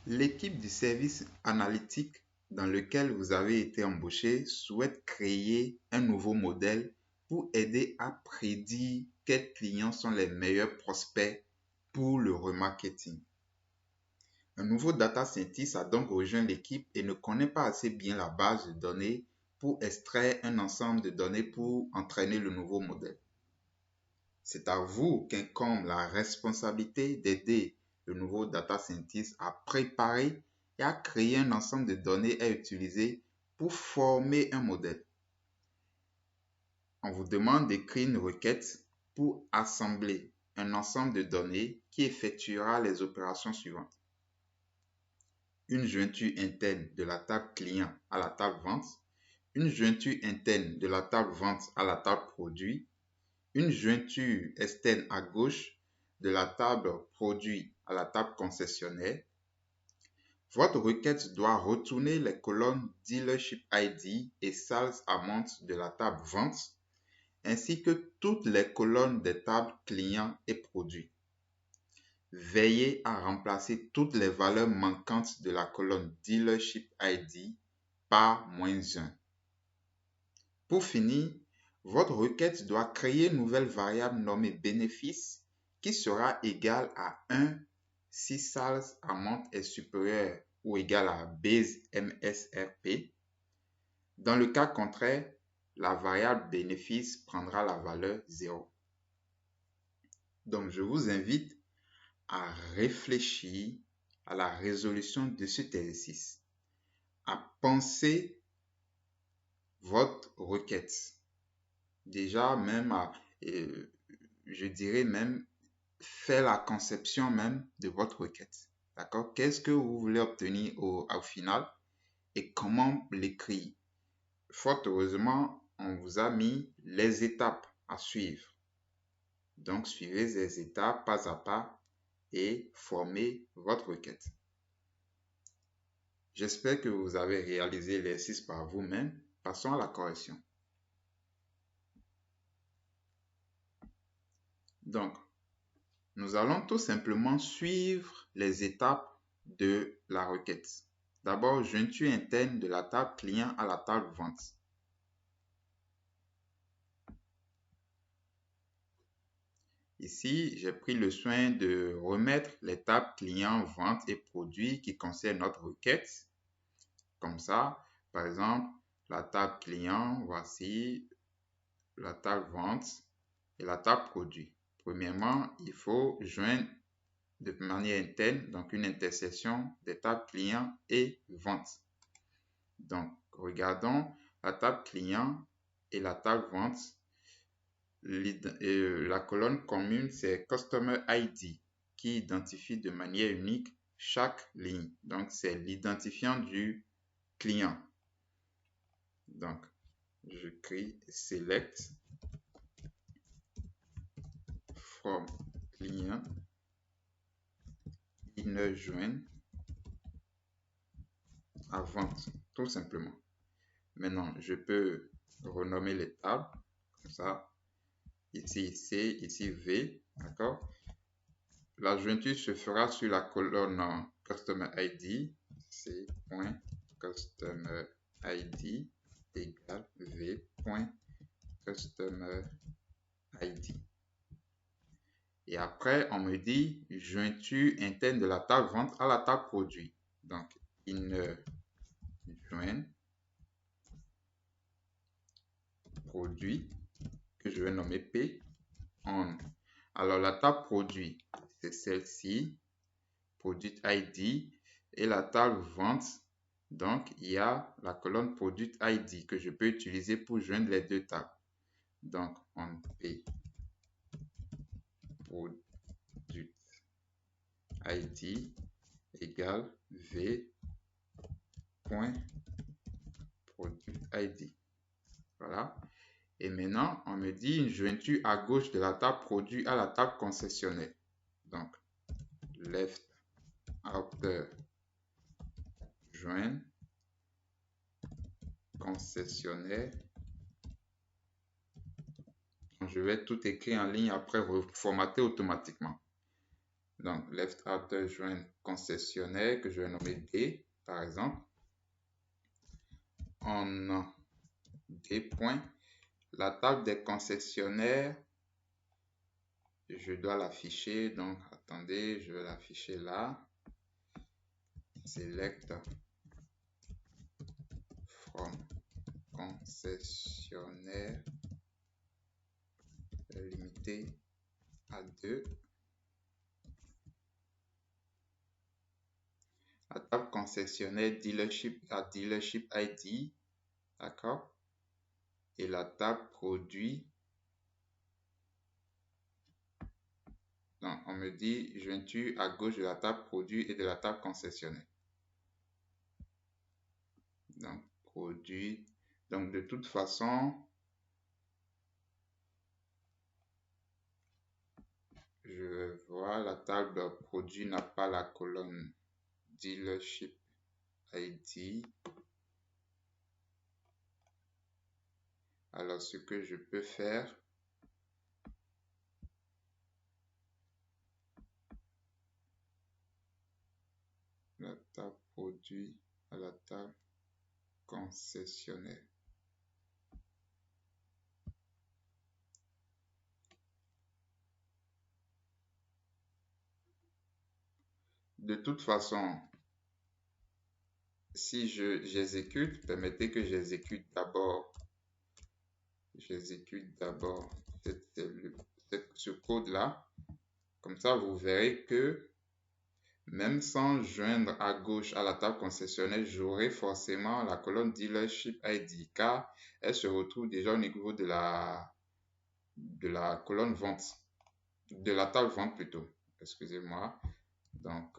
L'équipe du service analytique dans lequel vous avez été embauché souhaite créer un nouveau modèle pour aider à prédire quels clients sont les meilleurs prospects pour le remarketing. Un nouveau data scientist a donc rejoint l'équipe et ne connaît pas assez bien la base de données pour extraire un ensemble de données pour entraîner le nouveau modèle. C'est à vous qu'incombe la responsabilité d'aider le nouveau data scientist à préparer et à créer un ensemble de données à utiliser pour former un modèle. On vous demande d'écrire une requête pour assembler un ensemble de données qui effectuera les opérations suivantes. Une jointure interne de la table client à la table vente, une jointure interne de la table vente à la table produit, une jointure externe à gauche de la table produit à la table concessionnaire. Votre requête doit retourner les colonnes Dealership ID et Sales Amount de la table vente, ainsi que toutes les colonnes des tables clients et produits. Veillez à remplacer toutes les valeurs manquantes de la colonne Dealership ID par -1. Pour finir, votre requête doit créer une nouvelle variable nommée bénéfice qui sera égale à 1 si Sales Amount est supérieur ou égal à base MSRP. Dans le cas contraire, la variable bénéfice prendra la valeur 0. Donc, je vous invite à réfléchir à la résolution de cet exercice, à penser votre requête. Déjà, même je dirais même, faire la conception même de votre requête. D'accord? Qu'est-ce que vous voulez obtenir au final et comment l'écrire? Fort heureusement, on vous a mis les étapes à suivre. Donc, suivez ces étapes pas à pas et formez votre requête. J'espère que vous avez réalisé l'exercice par vous-même. Passons à la correction. Donc, nous allons tout simplement suivre les étapes de la requête. D'abord, jointure interne de la table client à la table vente. Ici, j'ai pris le soin de remettre les tables client, vente et produits qui concernent notre requête. Comme ça, par exemple, la table client, voici la table vente et la table produit. Premièrement, il faut joindre de manière interne, donc une intersection des tables client et vente. Donc, regardons la table client et la table vente. La colonne commune, c'est Customer ID qui identifie de manière unique chaque ligne. Donc, c'est l'identifiant du client. Donc, je crée select from client inner join à vente, tout simplement. Maintenant, je peux renommer les tables comme ça. Ici C, ici V, d'accord? La jointure se fera sur la colonne Customer ID, C.Customer ID égale V.Customer ID. Et après, on me dit jointure interne de la table vente à la table produit. Donc, inner join produit que je vais nommer P on. Alors, la table produit, c'est celle-ci, produit ID, et la table vente, donc il y a la colonne produit ID que je peux utiliser pour joindre les deux tables. Donc, on P produit ID égale V point produit ID. Voilà. Et maintenant, on me dit une jointure à gauche de la table produit à la table concessionnaire. Donc, left outer join concessionnaire. Donc, je vais tout écrire en ligne après reformater automatiquement. Donc, left outer join concessionnaire que je vais nommer D, par exemple. En D point. La table des concessionnaires, je dois l'afficher. Donc, attendez, je vais l'afficher là. Select from concessionnaire limité à 2. La table concessionnaire dealership, la dealership ID, d'accord? Et la table produit. Donc, on me dit, joins-tu à gauche de la table produit et de la table concessionnaire. Donc, produit. Donc, de toute façon, je vois la table produit n'a pas la colonne dealership ID. Alors, ce que je peux faire, la table produit à la table concessionnaire. De toute façon, si j'exécute, permettez que j'exécute d'abord. J'exécute d'abord ce code-là. Comme ça, vous verrez que même sans joindre à gauche à la table concessionnaire, j'aurai forcément la colonne Dealership ID car elle se retrouve déjà au niveau de la colonne vente, de la table vente plutôt. Excusez-moi. Donc,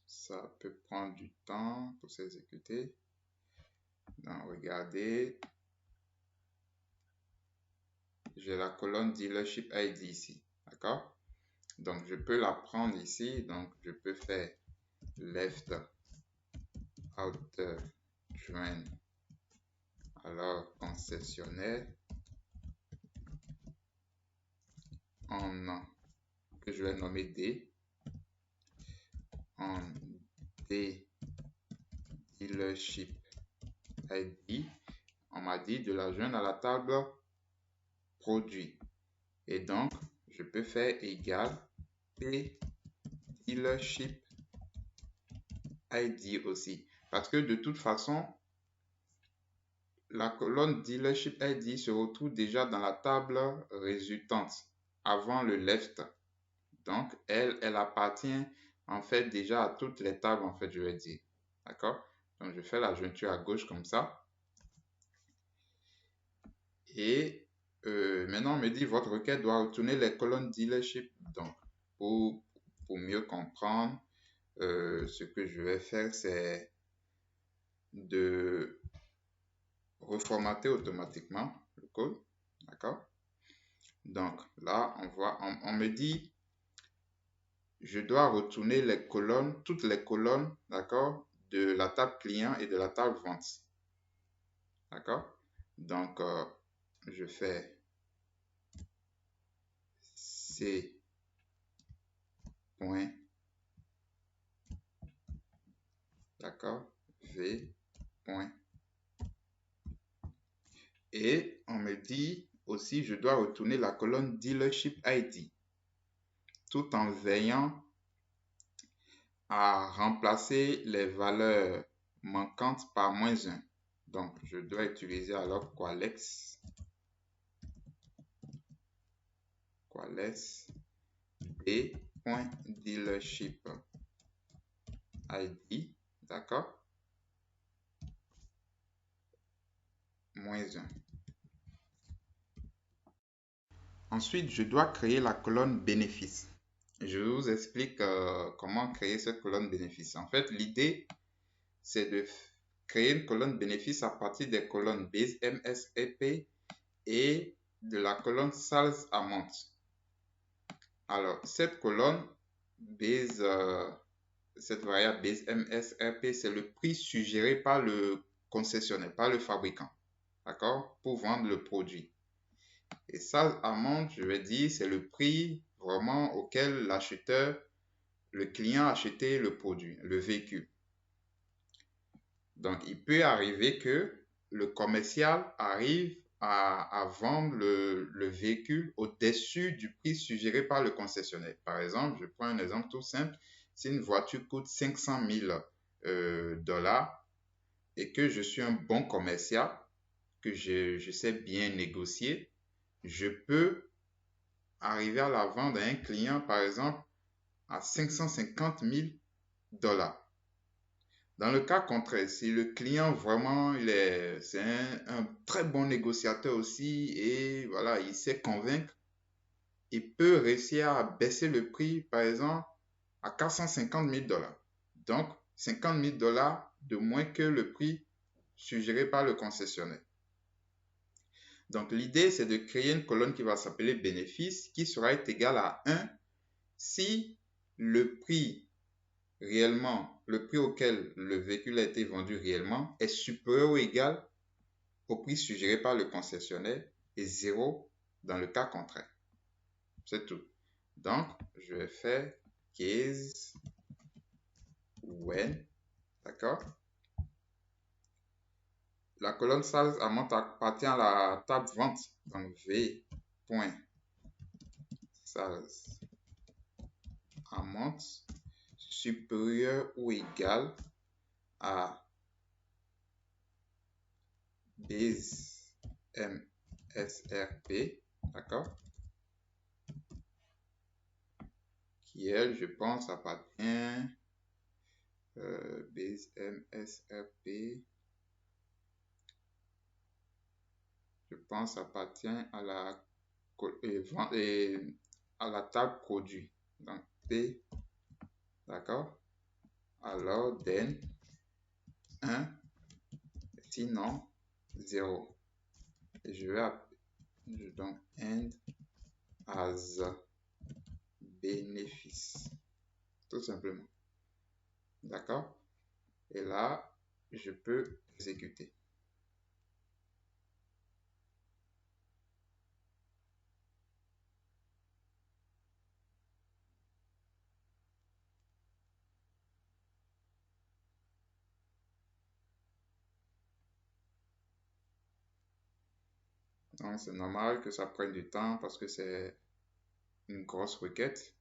ça peut prendre du temps pour s'exécuter. Donc, regardez. J'ai la colonne Dealership ID ici. D'accord? Donc, je peux la prendre ici. Donc, je peux faire left outer join. Alors, concessionnaire. Que je vais nommer D. En D Dealership ID. On m'a dit de la joindre à la table produit. Et donc, je peux faire égal P Dealership ID aussi. Parce que de toute façon, la colonne Dealership ID se retrouve déjà dans la table résultante avant le left. Donc, elle appartient en fait déjà à toutes les tables, en fait, je vais dire. D'accord? Donc, je fais la jointure à gauche comme ça. Et maintenant, on me dit votre requête doit retourner les colonnes Dealership. Donc, pour mieux comprendre, ce que je vais faire, c'est de reformater automatiquement le code. D'accord? Donc, là, on me dit je dois retourner les colonnes, toutes les colonnes, d'accord, de la table client et de la table vente. D'accord? Donc, je fais C point, d'accord, V point. Et on me dit aussi, je dois retourner la colonne Dealership ID, tout en veillant à remplacer les valeurs manquantes par -1. Donc, je dois utiliser alors Qualex D.dealership ID, d'accord, -1. Ensuite, je dois créer la colonne bénéfice. Je vous explique comment créer cette colonne bénéfice. En fait, l'idée, c'est de créer une colonne bénéfice à partir des colonnes base MSEP et de la colonne sales amount. Alors, cette colonne base, cette variable base MSRP, c'est le prix suggéré par le concessionnaire, par le fabricant, d'accord, pour vendre le produit. Et ça, amende, je vais dire, c'est le prix vraiment auquel l'acheteur, le client a acheté le produit, le véhicule. Donc, il peut arriver que le commercial arrive à vendre le véhicule au-dessus du prix suggéré par le concessionnaire. Par exemple, je prends un exemple tout simple. Si une voiture coûte 500 000 dollars et que je suis un bon commercial, que je sais bien négocier, je peux arriver à la vendre à un client, par exemple, à 550 000 dollars. Dans le cas contraire, si le client vraiment, c'est un très bon négociateur aussi et voilà, il sait convaincre, il peut réussir à baisser le prix, par exemple, à 450 000 dollars. Donc, 50 000 dollars de moins que le prix suggéré par le concessionnaire. Donc, l'idée, c'est de créer une colonne qui va s'appeler bénéfice, qui sera égale à 1 si le prix réellement, le prix auquel le véhicule a été vendu réellement est supérieur ou égal au prix suggéré par le concessionnaire et 0 dans le cas contraire. C'est tout. Donc, je vais faire case when, d'accord? La colonne sales amount appartient à la table vente. Donc, v.sales amount supérieur ou égal à base MSRP, d'accord, qui elle, je pense, appartient base MSRP, je pense, appartient à la à la table produit. Donc P, d'accord, alors then 1, sinon 0. Et je vais donc end as bénéfice, tout simplement. D'accord? Et là, je peux exécuter. Donc, c'est normal que ça prenne du temps parce que c'est une grosse requête.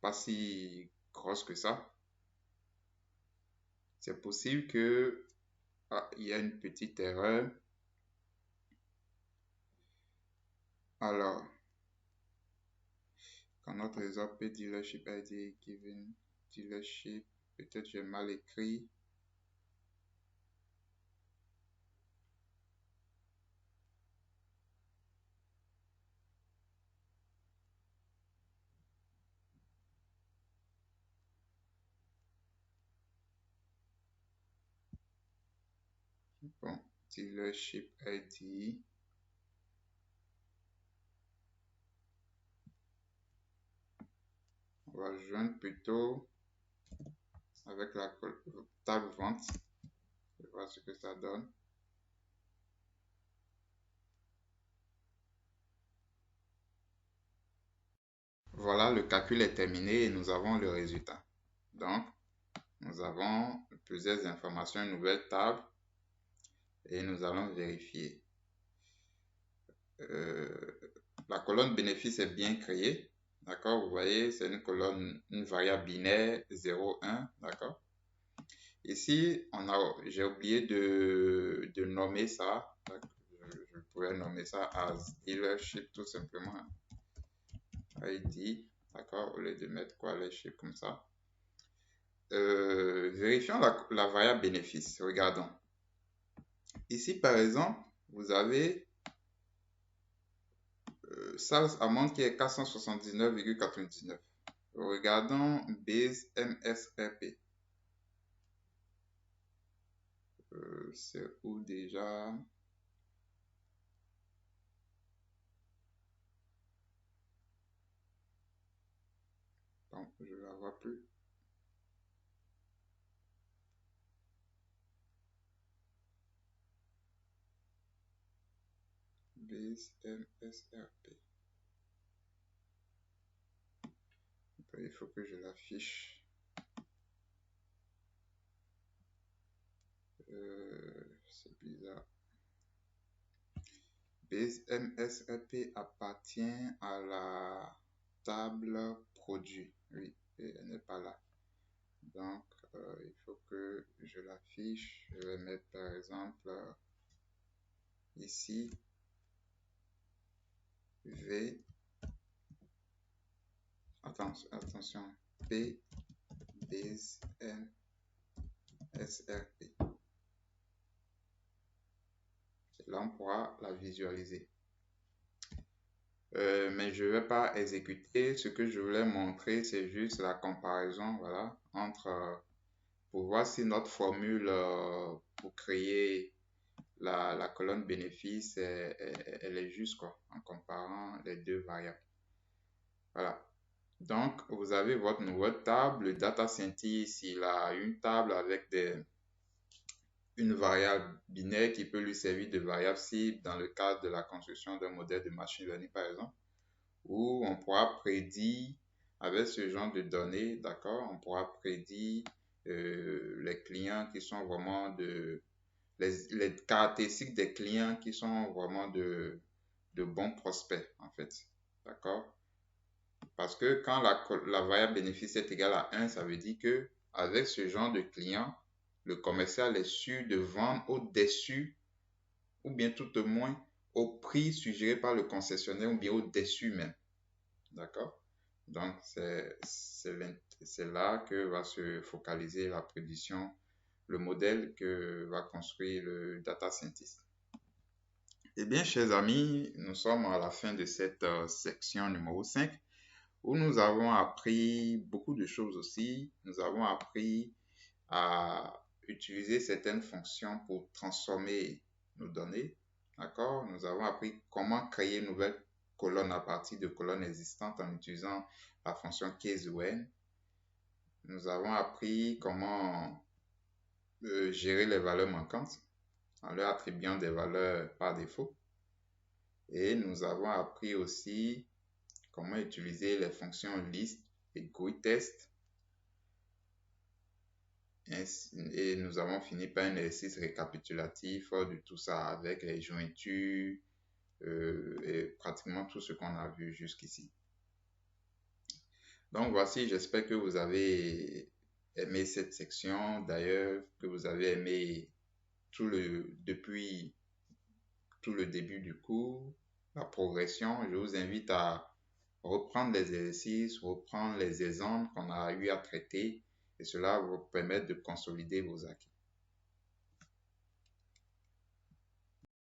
Pas si grosse que ça. C'est possible que il y a une petite erreur. Alors, quand notre réseau peut dealership ID given dealership, peut-être j'ai mal écrit. Bon, dealership ID. On va joindre plutôt avec la table vente. Je vais voir ce que ça donne. Voilà, le calcul est terminé et nous avons le résultat. Donc, nous avons plusieurs informations, une nouvelle table et nous allons vérifier. La colonne bénéfice est bien créée. D'accord, vous voyez, c'est une colonne, une variable binaire 0, 1. D'accord. Ici, j'ai oublié de nommer ça. Je pourrais nommer ça as dealership tout simplement. ID, d'accord, au lieu de mettre quoi, les chiffres comme ça. Vérifions la variable bénéfice. Regardons. Ici, par exemple, vous avez sales amount qui est 479,99. Regardons base MSRP. C'est où déjà? Bon, je ne la vois plus. Base MSRP. Il faut que je l'affiche. C'est bizarre. Base MSRP appartient à la table produit. Oui, et elle n'est pas là. Donc, il faut que je l'affiche. Je vais mettre par exemple ici V. Attention, P base MSRP. Là, on pourra la visualiser. Mais je ne vais pas exécuter. Ce que je voulais montrer, c'est juste la comparaison, voilà, entre pour voir si notre formule pour créer la colonne bénéfice, elle est juste, quoi, en comparant les deux variables. Voilà. Donc, vous avez votre nouvelle table. Le data scientist, il a une table avec une variable binaire qui peut lui servir de variable cible dans le cadre de la construction d'un modèle de machine learning, par exemple, où on pourra prédire avec ce genre de données, d'accord, on pourra prédire les clients qui sont vraiment les caractéristiques des clients qui sont vraiment de bons prospects, en fait, d'accord. Parce que quand la variable bénéfice est égale à 1, ça veut dire que avec ce genre de client, le commercial est sûr de vendre au-dessus ou bien tout au moins au prix suggéré par le concessionnaire ou bien au-dessus même. D'accord? Donc, c'est là que va se focaliser la prédiction, le modèle que va construire le data scientist. Eh bien, chers amis, nous sommes à la fin de cette section numéro 5 où nous avons appris beaucoup de choses aussi. Nous avons appris à utiliser certaines fonctions pour transformer nos données. D'accord? Nous avons appris comment créer une nouvelle colonne à partir de colonnes existantes en utilisant la fonction case-when. Nous avons appris comment gérer les valeurs manquantes en leur attribuant des valeurs par défaut. Et nous avons appris aussi comment utiliser les fonctions list et GUI-test. Et nous avons fini par un exercice récapitulatif de tout ça avec les jointures et pratiquement tout ce qu'on a vu jusqu'ici. Donc voici, j'espère que vous avez aimé cette section, d'ailleurs que vous avez aimé depuis tout le début du cours, la progression. Je vous invite à reprendre les exercices, reprendre les exemples qu'on a eu à traiter et cela va vous permettre de consolider vos acquis.